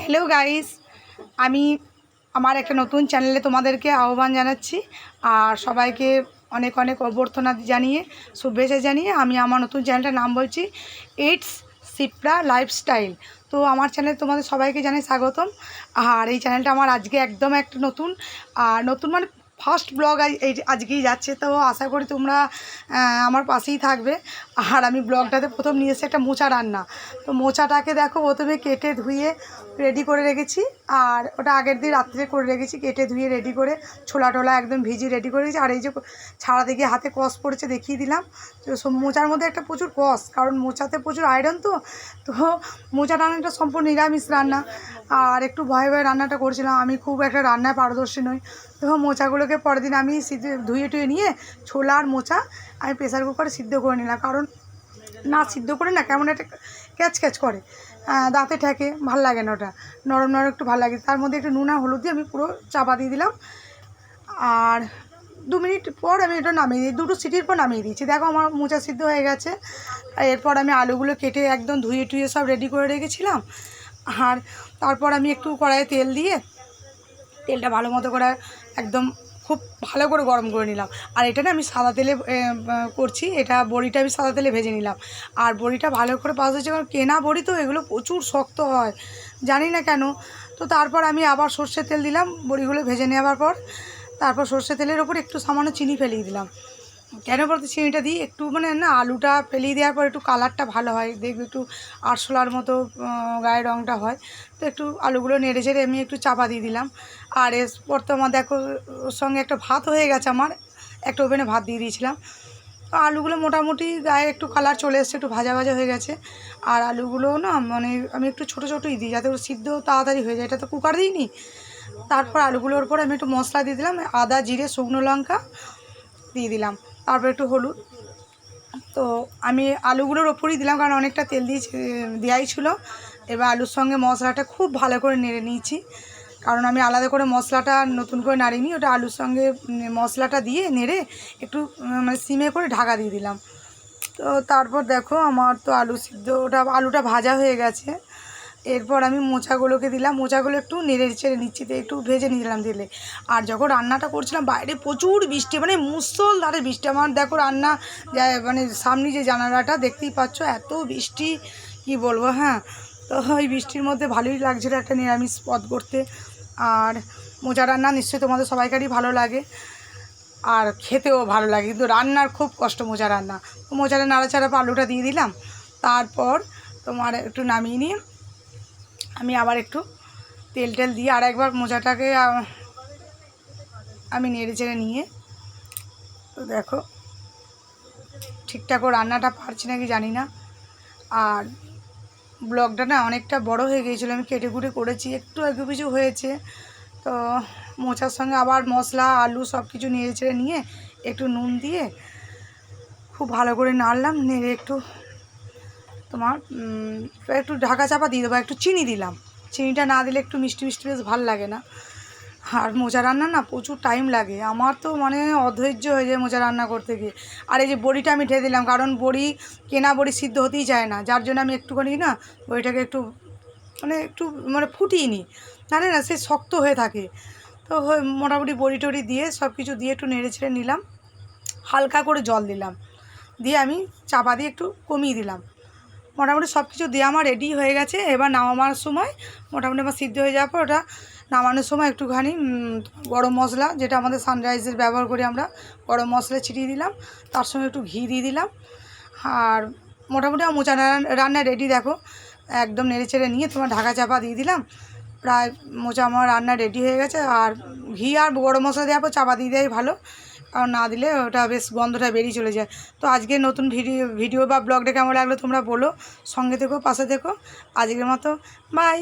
Hello guys, আমি আমার একটা নতুন চ্যানেলে তোমাদেরকে আহ্বান জানাচ্ছি। আর সবাইকে অনেক অনেক অভ্যর্থনা জানিয়ে শুভেচ্ছা জানিয়ে আমি আমার নতুন চ্যানেলটার নাম বলছি ইটস শিপ্রা লাইফস্টাইল। তো আমার চ্যানেলে তোমাদের সবাইকে জানাই স্বাগতম। আর এই চ্যানেলটা আমার আজকে একদম একটা নতুন মানে ফার্স্ট ব্লগ আজকেই যাচ্ছে। তো আশা করি তোমরা আমার পাশেই থাকবে। আর আমি ব্লগটাতে প্রথম নিয়ে এসেছি একটা মোচা রান্না। তো মোচাটাকে দেখো প্রথমে কেটে ধুয়ে রেডি করে রেখেছি। আর ওটা আগের দিন রাত্রে করে রেখেছি, কেটে ধুয়ে রেডি করে ছোলা টোলা একদম ভিজিয়ে রেডি করে রেখেছি। আর এই যে ছাড়াতে গিয়ে হাতে কষ পড়েছে দেখিয়ে দিলাম। তো মোচার মধ্যে একটা প্রচুর কষ, কারণ মোচাতে প্রচুর আয়রন। তো মোচা রান্নাটা সম্পূর্ণ নিরামিষ রান্না। আর একটু ভয়ে ভয়ে রান্নাটা করছিলাম, আমি খুব একটা রান্নায় পারদর্শী নই। তো মোচাগুলোকে পরের দিন আমি ধুয়ে টুয়ে নিয়ে ছোলা আর মোচা আমি প্রেসার কুকারে সিদ্ধ করে নিলাম। কারণ না সিদ্ধ করে না কেমন একটা ক্যাচ ক্যাচ করে, দাঁতে ঠেকে, ভাল লাগে না, ওটা নরম নরম একটু ভালো লাগে। তার মধ্যে একটু নুন আর হলুদ দিয়ে আমি পুরো চাপা দিয়ে দিলাম। আর 2 মিনিট পর আমি এটা নামিয়ে দিই, 2 সিটির পর নামিয়ে দিয়েছি। দেখো আমার মোচা সিদ্ধ হয়ে গেছে। আর এরপর আমি আলুগুলো কেটে একদম ধুয়ে টুয়ে সব রেডি করে রেখেছিলাম। আর তারপর আমি একটু কড়াইয়ে তেল দিয়ে তেলটা ভালো মতো করে একদম খুব ভালো করে গরম করে নিলাম। আর এটা না আমি সাদা তেলে করছি, এটা বড়িটা আমি সাদা তেলে ভেজে নিলাম। আর বড়িটা ভালো করে ভাজা হচ্ছে, কারণ কেনা বড়ি তো এগুলো প্রচুর শক্ত হয়, জানি না কেন। তো তারপর আমি আবার সর্ষের তেল দিলাম বড়িগুলো ভেজে নেওয়ার পর। তারপর সর্ষের তেলের ওপর একটু সামান্য চিনি ফেলিয়ে দিলাম। কেন বলতে চিনিটা দিই একটু, মানে না আলুটা ফেলিয়ে দেওয়ার পর একটু কালারটা ভালো হয়, দেখবে একটু আরশোলার মতো গায়ের রঙটা হয়। তো একটু আলুগুলো নেড়ে চেড়ে আমি একটু চাপা দিয়ে দিলাম। আর এরপর তো আমার দেখো ওর সঙ্গে একটা ভাত হয়ে গেছে, আমার একটা ওভেনে ভাত দিয়ে দিয়েছিলাম। তো আলুগুলো মোটামুটি গায়ে একটু কালার চলে এসছে, একটু ভাজা ভাজা হয়ে গেছে। আর আলুগুলো না মানে আমি একটু ছোটো ছোটোই দিই যাতে ওর সিদ্ধ তাড়াতাড়ি হয়ে যায়, এটা তো কুকার দিইনি। তারপর আলুগুলোর উপর আমি একটু মশলা দিয়ে দিলাম, আদা জিরে শুকনো লঙ্কা দিয়ে দিলাম, তারপর একটু হলুদ। তো আমি আলুগুলোর ওপরই দিলাম, কারণ অনেকটা তেল দেওয়াই ছিল। এবার আলুর সঙ্গে মশলাটা খুব ভালো করে নেড়ে নিয়েছি, কারণ আমি আলাদা করে মশলাটা নতুন করে নাড়িনি, ওটা আলুর সঙ্গে মশলাটা দিয়ে নেড়ে একটু মানে সিমে করে ঢাকা দিয়ে দিলাম। তো তারপর দেখো আমার তো আলুটা ভাজা হয়ে গেছে। এরপর আমি মোচাগুলোকে দিলাম, মোচাগুলো একটু নেড়ে চেড়ে নিচ্ছি, তো একটু ভেজে নিলাম তেলে। আর যখন রান্নাটা করছিলাম বাইরে প্রচুর বৃষ্টি, মানে মুষলধারে বৃষ্টি। আমার দেখো রান্না মানে সামনে যে জানালাটা দেখতেই পাচ্ছ, এত বৃষ্টি কি বলবো। হ্যাঁ, তো ওই বৃষ্টির মধ্যে ভালোই লাগছিলো একটা নিরামিষ পদ করতে। আর মোচা রান্না নিশ্চয়ই তোমাদের সবাইকারই ভালো লাগে, আর খেতেও ভালো লাগে, কিন্তু রান্নার খুব কষ্ট মোচা রান্না। তো মোচাটা নাড়াচাড়া আলুটা দিয়ে দিলাম। তারপর তোমার একটু নামিয়ে নিয়ে আমি আবার একটু তেল দিয়ে আর একবার মোচাটাকে আমি নেড়ে চেড়ে নিয়ে, তো দেখো ঠিকঠাক ও রান্নাটা পারছি নাকি জানি না। আর ব্লগটা না অনেকটা বড় হয়ে গিয়েছিলো, আমি কেটে কুটে করেছি, একটু আগে পিছু হয়েছে। তো মোচার সঙ্গে আবার মশলা আলু সব কিছু নেড়ে চেড়ে নিয়ে একটু নুন দিয়ে খুব ভালো করে নাড়লাম, নেড়ে একটু তোমার একটু ঢাকা চাপা দিয়ে দেবো, একটু চিনি দিলাম। চিনিটা না দিলে একটু মিষ্টি মিষ্টি বেশ ভালো লাগে না। আর মোচা রান্না না প্রচুর টাইম লাগে, আমার তো মানে অধৈর্য হয়ে যায় মোচা রান্না করতে গিয়ে। আর এই যে বড়িটা আমি ঢেলে দিলাম, কারণ কেনা বড়ি সিদ্ধ হতেই চায় না, যার জন্য আমি একটুখানি না বড়িটাকে একটু ফুটিয়ে নিই, জানে না সে শক্ত হয়ে থাকে। তো মোটামুটি বড়ি টড়ি দিয়ে সব কিছু দিয়ে একটু নেড়ে ছেড়ে নিলাম, হালকা করে জল দিলাম, দিয়ে আমি চাপা দিয়ে একটু কমিয়ে দিলাম। মোটামুটি সব কিছু দিয়ে আমার রেডি হয়ে গেছে। এবার নামানোর সময় মোটামুটি আমার সিদ্ধ হয়ে যাওয়ার পর ওটা নামানোর সময় একটুখানি গরম মশলা, যেটা আমাদের সানরাইজের ব্যবহার করি আমরা, গরম মশলা ছিটিয়ে দিলাম, তার সঙ্গে একটু ঘি দিয়ে দিলাম। আর মোটামুটি আমার মোচা রান্না রেডি। দেখো একদম নেড়ে চেড়ে নিয়ে তোমার ঢাকা চাপা দিয়ে দিলাম, প্রায় মোচা আমার রান্না রেডি হয়ে গেছে। আর ঘি আর গরম মশলা দেওয়ার পর চাপা দিয়ে দেওয়াই ভালো, কারণ না দিলে ওটা বেশ গন্ধটা বেরিয়ে চলে যায়। তো আজকে নতুন ভিডিও বা ব্লগটা কেমন লাগলো তোমরা বলো, সঙ্গে থেকো, পাশে থেকো। আজকের মতো বাই।